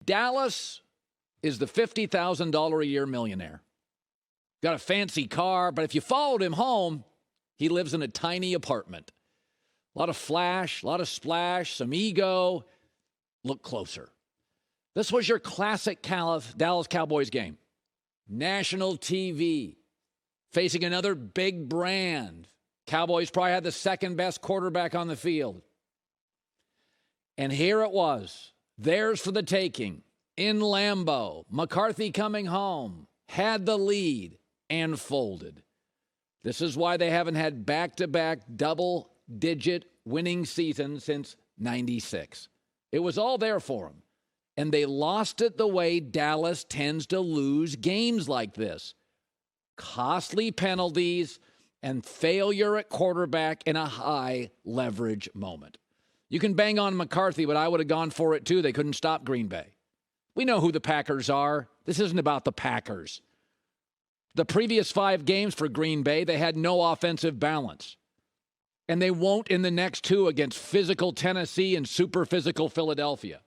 Dallas is the $50,000 a year millionaire. Got a fancy car, but if you followed him home, he lives in a tiny apartment. A lot of flash, a lot of splash, some ego. Look closer. This was your classic Dallas Cowboys game. National TV, facing another big brand. Cowboys probably had the second best quarterback on the field. And here it was, theirs for the taking. In Lambeau, McCarthy coming home, had the lead, and folded. This is why they haven't had back-to-back double-digit winning seasons since '96. It was all there for them. And they lost it the way Dallas tends to lose games like this. Costly penalties and failure at quarterback in a high-leverage moment. You can bang on McCarthy, but I would have gone for it too. They couldn't stop Green Bay. We know who the Packers are. This isn't about the Packers. The previous 5 games for Green Bay, they had no offensive balance. And they won't in the next 2 against physical Tennessee and super physical Philadelphia.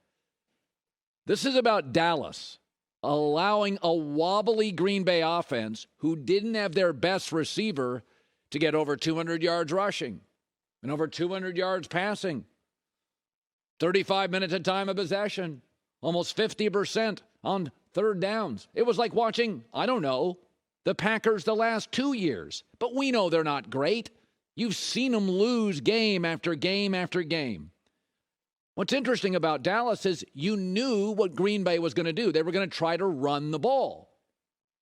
This is about Dallas allowing a wobbly Green Bay offense who didn't have their best receiver to get over 200 yards rushing and over 200 yards passing. 35 minutes of time of possession, almost 50% on third downs. It was like watching, I don't know, the Packers the last 2 years. But we know they're not great. You've seen them lose game after game after game. What's interesting about Dallas is you knew what Green Bay was going to do. They were going to try to run the ball,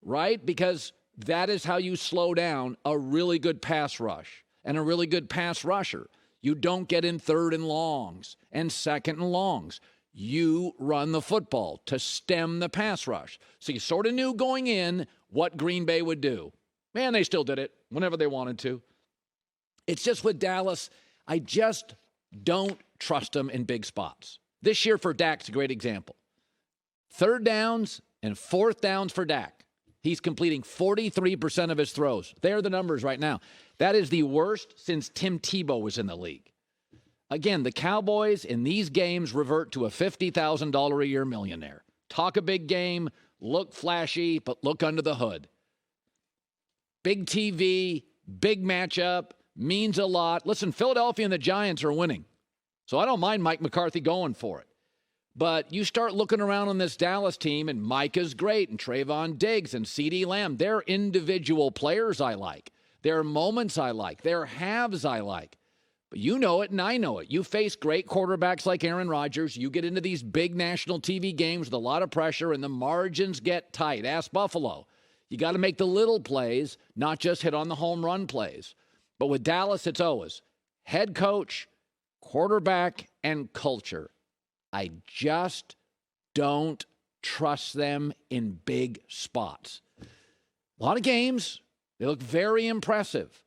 right? Because that is how you slow down a really good pass rush and a really good pass rusher. You don't get in third and longs and second and longs. You run the football to stem the pass rush. So you sort of knew going in what Green Bay would do. Man, they still did it whenever they wanted to. It's just with Dallas, I just don't trust them in big spots. This year for Dak's a great example. Third downs and fourth downs for Dak. He's completing 43% of his throws. They're the numbers right now. That is the worst since Tim Tebow was in the league. Again, the Cowboys in these games revert to a $50,000 a year millionaire. Talk a big game, look flashy, but look under the hood. Big TV, big matchup, means a lot. Listen, Philadelphia and the Giants are winning. So I don't mind Mike McCarthy going for it. But you start looking around on this Dallas team, and Micah's great, and Trayvon Diggs and CeeDee Lamb. They're individual players I like. They're moments I like. They're halves I like. But you know it, and I know it. You face great quarterbacks like Aaron Rodgers. You get into these big national TV games with a lot of pressure, and the margins get tight. Ask Buffalo. You got to make the little plays, not just hit on the home run plays. But with Dallas, it's always head coach, quarterback, and culture. I just don't trust them in big spots. A lot of games, they look very impressive.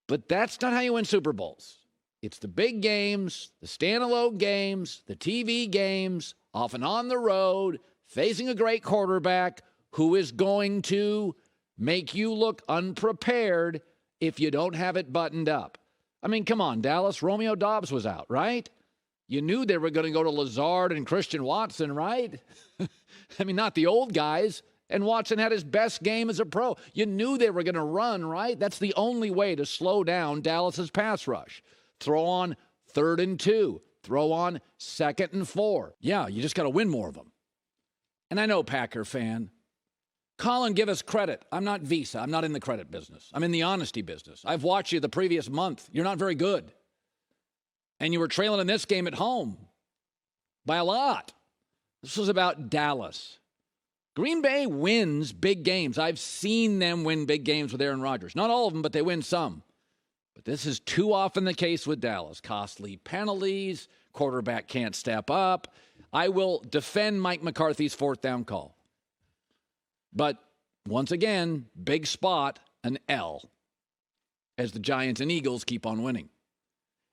But that's not how you win Super Bowls. It's the big games, the standalone games, the TV games, often on the road, facing a great quarterback who is going to make you look unprepared if you don't have it buttoned up. I mean, come on, Dallas. Romeo Doubs was out, right? You knew they were going to go to Lazard and Christian Watson, right? I mean, not the old guys. And Watson had his best game as a pro. You knew they were going to run, right? That's the only way to slow down Dallas's pass rush. Throw on 3rd and 2. Throw on 2nd and 4. Yeah, you just got to win more of them. And I know, Packer fan, Colin, give us credit. I'm not Visa. I'm not in the credit business. I'm in the honesty business. I've watched you the previous month. You're not very good. And you were trailing in this game at home by a lot. This was about Dallas. Green Bay wins big games. I've seen them win big games with Aaron Rodgers. Not all of them, but they win some. But this is too often the case with Dallas. Costly penalties. Quarterback can't step up. I will defend Mike McCarthy's 4th down call. But once again, big spot, an L, as the Giants and Eagles keep on winning.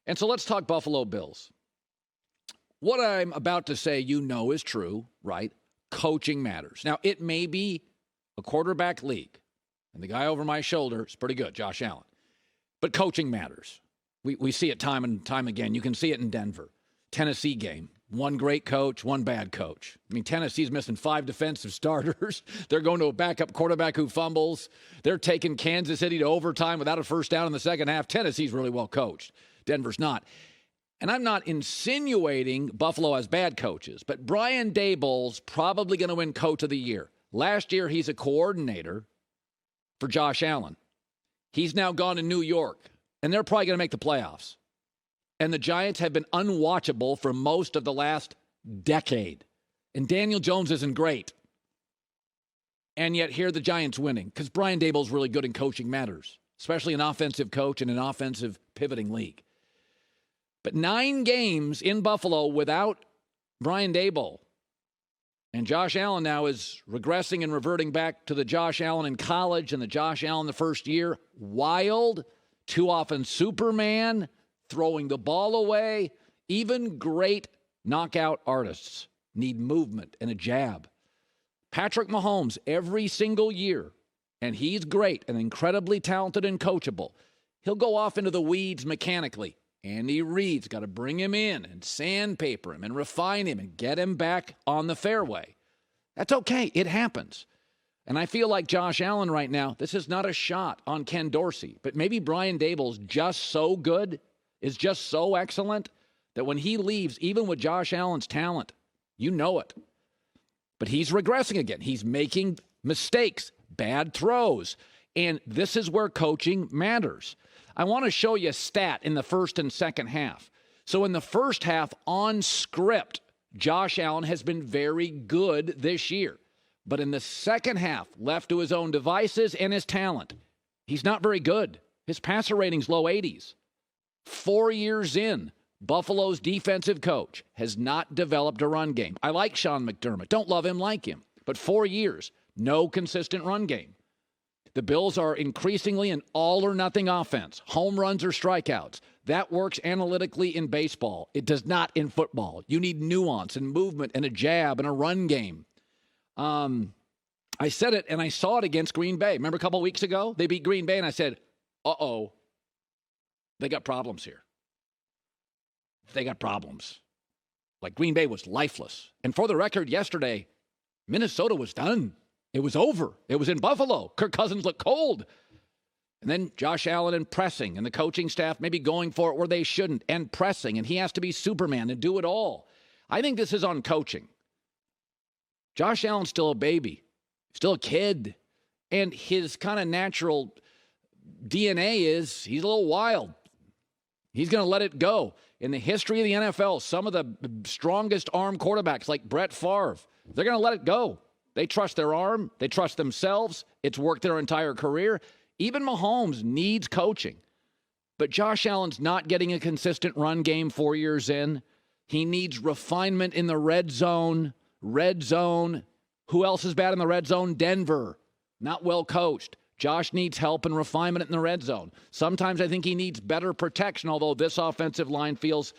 And so let's talk Buffalo Bills. What I'm about to say, you know, is true, right? Coaching matters. Now, it may be a quarterback league, and the guy over my shoulder is pretty good, Josh Allen. But coaching matters. We see it time and time again. You can see it in Denver. Tennessee game. One great coach, one bad coach. I mean, Tennessee's missing 5 defensive starters. They're going to a backup quarterback who fumbles. They're taking Kansas City to overtime without a first down in the second half. Tennessee's really well coached. Denver's not. And I'm not insinuating Buffalo has bad coaches, but Brian Daboll's probably going to win Coach of the Year. Last year, he's a coordinator for Josh Allen. He's now gone to New York, and they're probably going to make the playoffs. And the Giants have been unwatchable for most of the last decade. And Daniel Jones isn't great. And yet here the Giants winning because Brian Daboll's really good in coaching matters, especially an offensive coach in an offensive pivoting league. But 9 games in Buffalo without Brian Daboll. And Josh Allen now is regressing and reverting back to the Josh Allen in college and the Josh Allen the first year. Wild, too often Superman, throwing the ball away. Even great knockout artists need movement and a jab. Patrick Mahomes, every single year, and he's great and incredibly talented and coachable. He'll go off into the weeds mechanically. Andy Reid's got to bring him in and sandpaper him and refine him and get him back on the fairway. That's okay. It happens. And I feel like Josh Allen right now, this is not a shot on Ken Dorsey, but maybe Brian Daboll's just so good, is just so excellent, that when he leaves, even with Josh Allen's talent, you know it. But he's regressing again. He's making mistakes, bad throws. And this is where coaching matters. I want to show you a stat in the first and second half. So in the first half, on script, Josh Allen has been very good this year. But in the second half, left to his own devices and his talent, he's not very good. His passer rating's low 80s. 4 years in, Buffalo's defensive coach has not developed a run game. I like Sean McDermott. Don't love him, like him. But 4 years, no consistent run game. The Bills are increasingly an all-or-nothing offense. Home runs or strikeouts. That works analytically in baseball. It does not in football. You need nuance and movement and a jab and a run game. I said it, and I saw it against Green Bay. Remember a couple of weeks ago? They beat Green Bay, and I said, uh-oh, they got problems here. They got problems. Like Green Bay was lifeless. And for the record, yesterday, Minnesota was done. It was over. It was in Buffalo. Kirk Cousins looked cold. And then Josh Allen and pressing, and the coaching staff maybe going for it where they shouldn't, and pressing, and he has to be Superman and do it all. I think this is on coaching. Josh Allen's still a baby, still a kid, and his kind of natural DNA is he's a little wild. He's going to let it go. In the history of the NFL, some of the strongest arm quarterbacks like Brett Favre, they're going to let it go. They trust their arm. They trust themselves. It's worked their entire career. Even Mahomes needs coaching. But Josh Allen's not getting a consistent run game 4 years in. He needs refinement in the red zone. Red zone. Who else is bad in the red zone? Denver. Not well coached. Josh needs help and refinement in the red zone. Sometimes I think he needs better protection, although this offensive line feels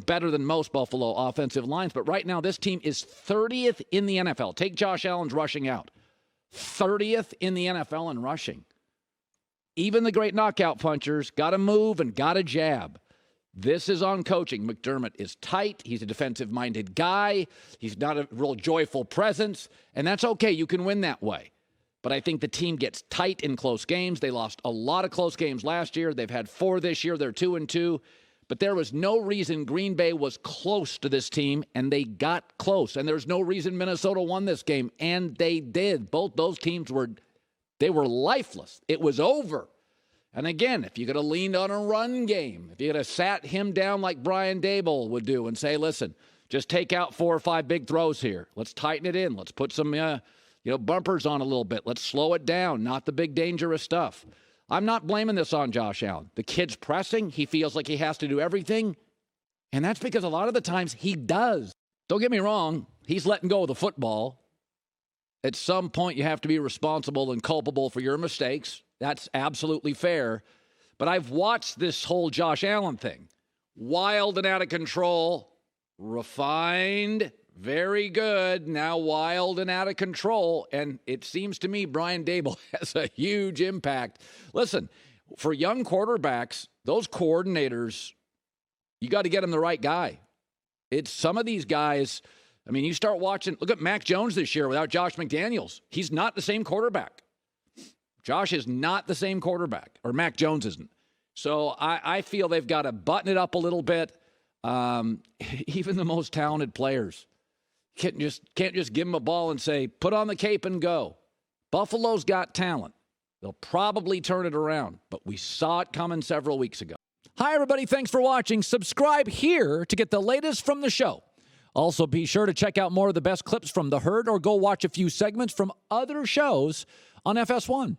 better than most Buffalo offensive lines. But right now, this team is 30th in the NFL. Take Josh Allen's rushing out. 30th in the NFL in rushing. Even the great knockout punchers got to move and got to jab. This is on coaching. McDermott is tight. He's a defensive-minded guy. He's not a real joyful presence. And that's okay. You can win that way. But I think the team gets tight in close games. They lost a lot of close games last year. They've had 4 this year. They're 2-2. But there was no reason Green Bay was close to this team, and they got close. And there's no reason Minnesota won this game, and they did. Both those teams were lifeless. It was over. And again, if you could have leaned on a run game, if you could have sat him down like Brian Daboll would do and say, listen, just take out 4 or 5 big throws here. Let's tighten it in. Let's put some bumpers on a little bit. Let's slow it down, not the big dangerous stuff. I'm not blaming this on Josh Allen. The kid's pressing. He feels like he has to do everything. And that's because a lot of the times he does. Don't get me wrong. He's letting go of the football. At some point, you have to be responsible and culpable for your mistakes. That's absolutely fair. But I've watched this whole Josh Allen thing. Wild and out of control. Refined. Very good. Now wild and out of control. And it seems to me Brian Daboll has a huge impact. Listen, for young quarterbacks, those coordinators, you got to get them the right guy. It's some of these guys. I mean, you start watching. Look at Mac Jones this year without Josh McDaniels. He's not the same quarterback. Josh is not the same quarterback, or Mac Jones isn't. So I feel they've got to button it up a little bit. Even the most talented players can't just give them a ball and say, put on the cape and go. Buffalo's got talent. They'll probably turn it around, but we saw it coming several weeks ago. Hi, everybody. Thanks for watching. Subscribe here to get the latest from the show. Also, be sure to check out more of the best clips from The Herd or go watch a few segments from other shows on FS1.